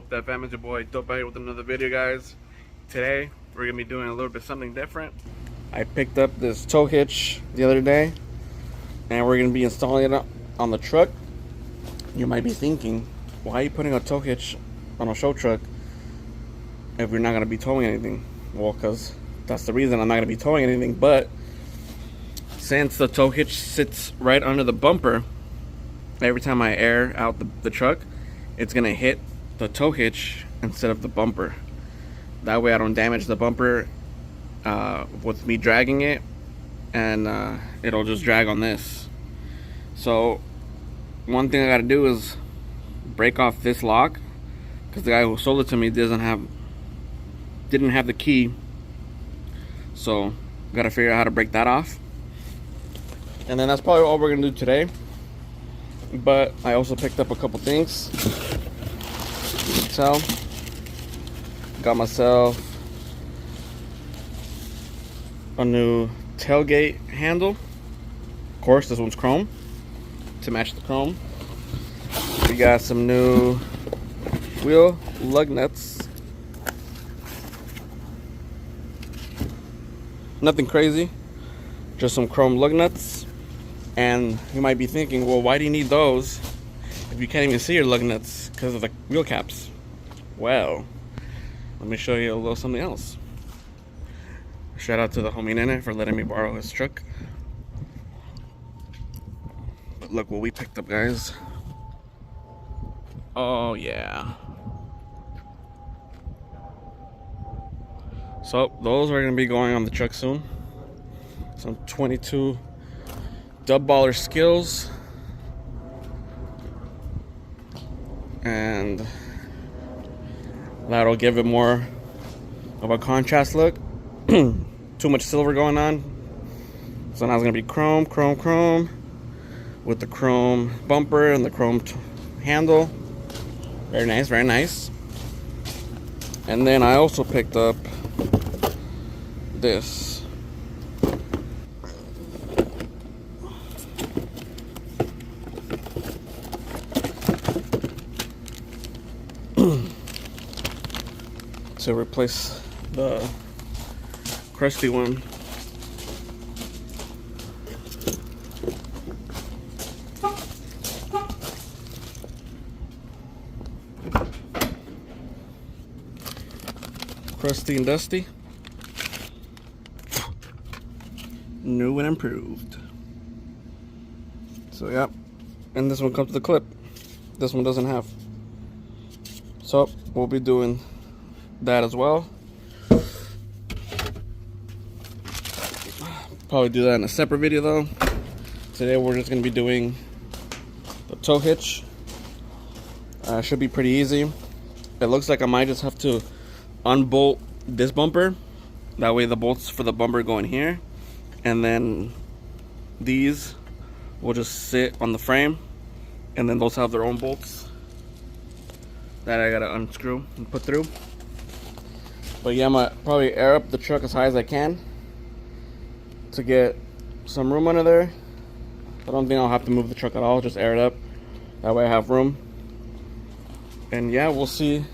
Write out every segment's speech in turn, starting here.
That fam, is your boy Cateye with another video, guys. Today we're gonna be doing a little bit something different. I picked up this tow hitch the other day and we're gonna be installing it on the truck. You might be thinking, why are you putting a tow hitch on a show truck if we're not gonna be towing anything? Well, because that's the reason I'm not gonna be towing anything. But since the tow hitch sits right under the bumper, every time I air out the truck, it's gonna hit the tow hitch instead of the bumper. That way I don't damage the bumper with me dragging it, and it'll just drag on this. So one thing I gotta do is break off this lock, because the guy who sold it to me didn't have the key. So gotta figure out how to break that off, and then that's probably all we're gonna do today. But I also picked up a couple things. You can tell, got myself a new tailgate handle. Of course, this one's chrome to match the chrome. We got some new wheel lug nuts. Nothing crazy, just some chrome lug nuts. And you might be thinking, well, why do you need those if you can't even see your lug nuts because of the wheel caps? Well, let me show you a little something else. Shout out to the homie Nene for letting me borrow his truck. But look what we picked up, guys. Oh yeah. So those are gonna be going on the truck soon. Some 22 dub baller skills, and that'll give it more of a contrast look. Too much silver going on, so now it's gonna be chrome with the chrome bumper and the chrome handle. Very nice, very nice. And then I also picked up this to replace the crusty one. Crusty and dusty. New and improved. So yeah, and this one comes with a clip. This one doesn't have. So we'll be doing that as well. Probably do that in a separate video though. Today we're just gonna be doing the tow hitch. Should be pretty easy. It looks like I might just have to unbolt this bumper. That way the bolts for the bumper go in here, and then these will just sit on the frame, and then those have their own bolts that I gotta unscrew and put through. But yeah, I'm gonna probably air up the truck as high as I can to get some room under there. I don't think I'll have to move the truck at all, just air it up. That way I have room. And yeah, we'll see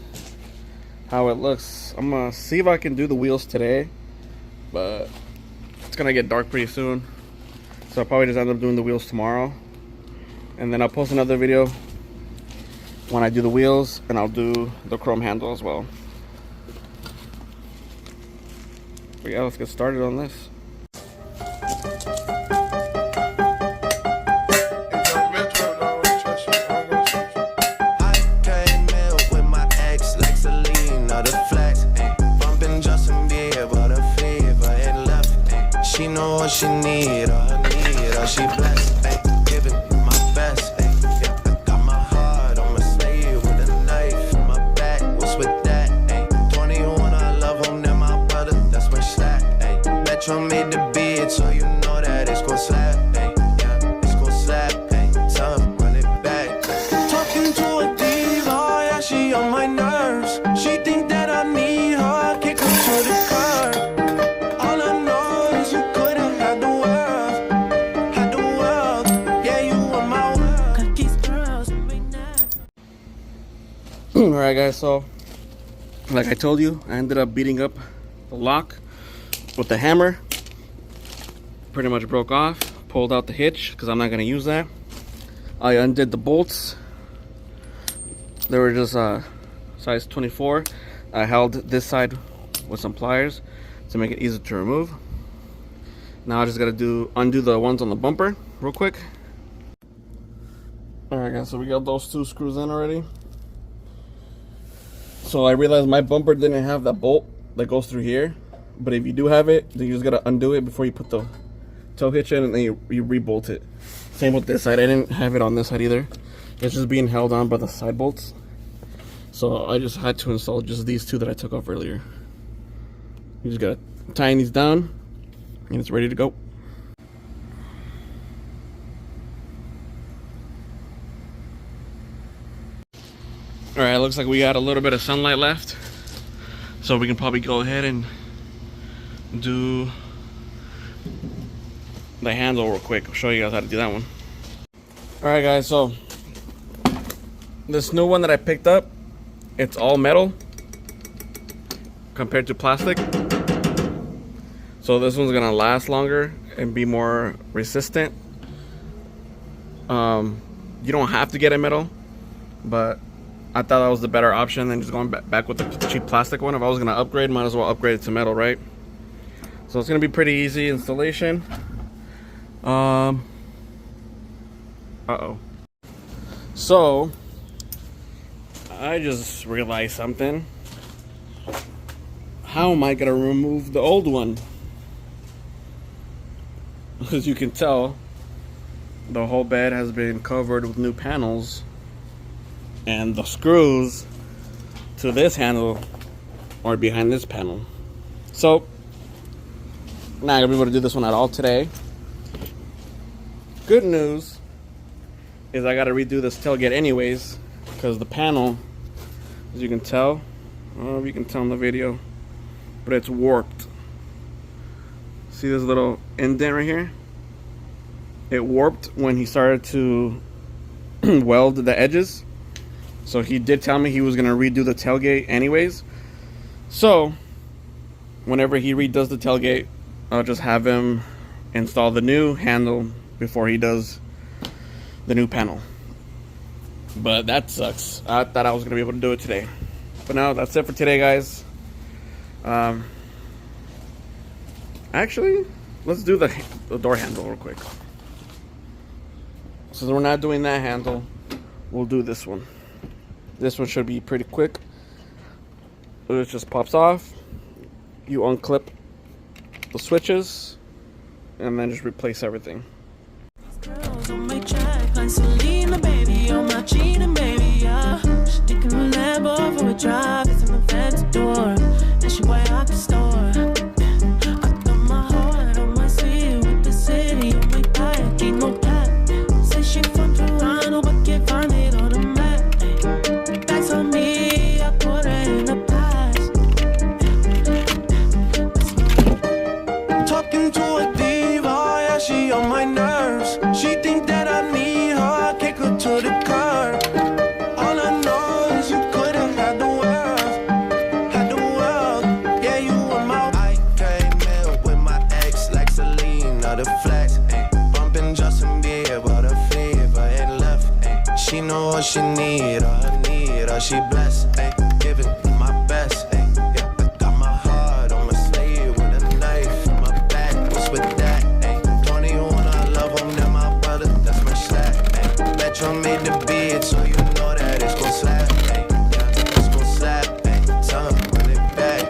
how it looks. I'm gonna see if I can do the wheels today, but it's gonna get dark pretty soon. So I'll probably just end up doing the wheels tomorrow. And then I'll post another video when I do the wheels, and I'll do the chrome handle as well. But yeah, let's get started on this. She know what she need, all she blessed, ayy, giving my best, ayy, yeah, I got my heart on my sleeve with a knife in my back, what's with that, ayy, 21, I love him, then my brother, that's my stack, ayy, Metro made the beat, so you know that it's gon' slap, ayy, yeah, it's gon' slap, ayy, tell him, run it back, ayy. Talking to a diva, yeah, she on my nerves, she think that I need her, kick her to the curb. Alright guys, so like I told you, I ended up beating up the lock with the hammer. Pretty much broke off, pulled out the hitch because I'm not going to use that. I undid the bolts. They were just size 24. I held this side with some pliers to make it easier to remove. Now I just got to undo the ones on the bumper real quick. Alright guys, so we got those two screws in already. So I realized my bumper didn't have that bolt that goes through here. But if you do have it, then you just got to undo it before you put the tow hitch in, and then you re-bolt it. Same with this side. I didn't have it on this side either. It's just being held on by the side bolts. So I just had to install just these two that I took off earlier. You just got to tighten these down, and it's ready to go. Alright, looks like we got a little bit of sunlight left. So we can probably go ahead and do the handle real quick. I'll show you guys how to do that one. Alright guys, so this new one that I picked up, it's all metal compared to plastic. So this one's gonna last longer and be more resistant. You don't have to get a metal, but I thought that was the better option than just going back with the cheap plastic one. If I was gonna upgrade, might as well upgrade it to metal, right? So it's gonna be pretty easy installation. So I just realized something. How am I gonna remove the old one? As you can tell, the whole bed has been covered with new panels, and the screws to this handle are behind this panel. So not gonna be able to do this one at all today. Good news is I gotta redo this tailgate anyways, because the panel, as you can tell, I don't know if you can tell in the video, but it's warped. See this little indent right here? It warped when he started to weld the edges. So he did tell me he was gonna redo the tailgate anyways. So whenever he redoes the tailgate, I'll just have him install the new handle before he does the new panel. But that sucks. I thought I was gonna be able to do it today, but no, that's it for today, guys. Actually, let's do the door handle real quick. Since we're not doing that handle, we'll do this one. This one should be pretty quick. It just pops off. You unclip the switches and then just replace everything. Girls on my track, like Selena, baby, on my cheating, baby, yeah. She taking a Lambo for a drive, it's on the fence door, and she way out the store. I got my heart on my sleeve with the city on my back, ain't no cap. Say she from Toronto, but can't find it on the map. That's on me, I put her in the past. Talking to a diva, yeah, she on my nerves. She think that I need her, I kick her to the curb. All I know is you couldn't have the world, yeah, you were my. I came in with my ex like Selena, the flex, ayy. Bumping Justin Bieber, the fever ain't left, ayy. She know what she need her, she blessed, ayy. Giving my best, ayy. Yeah, I got my heart on my sleeve with a knife in my back. What's with that, ayy? 21, I love him, they're my brother, that's my slack, ayy. Metro made the beat, so you know that it's gon' slap, ayy. Yeah, it's gon' slap, ayy. Tell 'em run it back.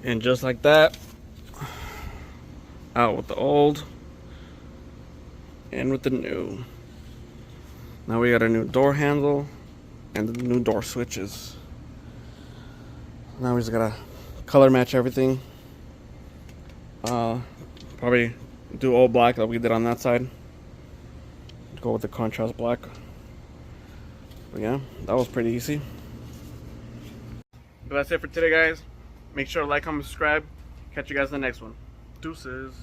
And just like that, out with the old, in with the new. Now we got a new door handle and the new door switches. Now we just gotta color match everything. Probably do all black like we did on that side. Go with the contrast black. But yeah, that was pretty easy. But that's it for today, guys. Make sure to like, comment, subscribe. Catch you guys in the next one. Deuces.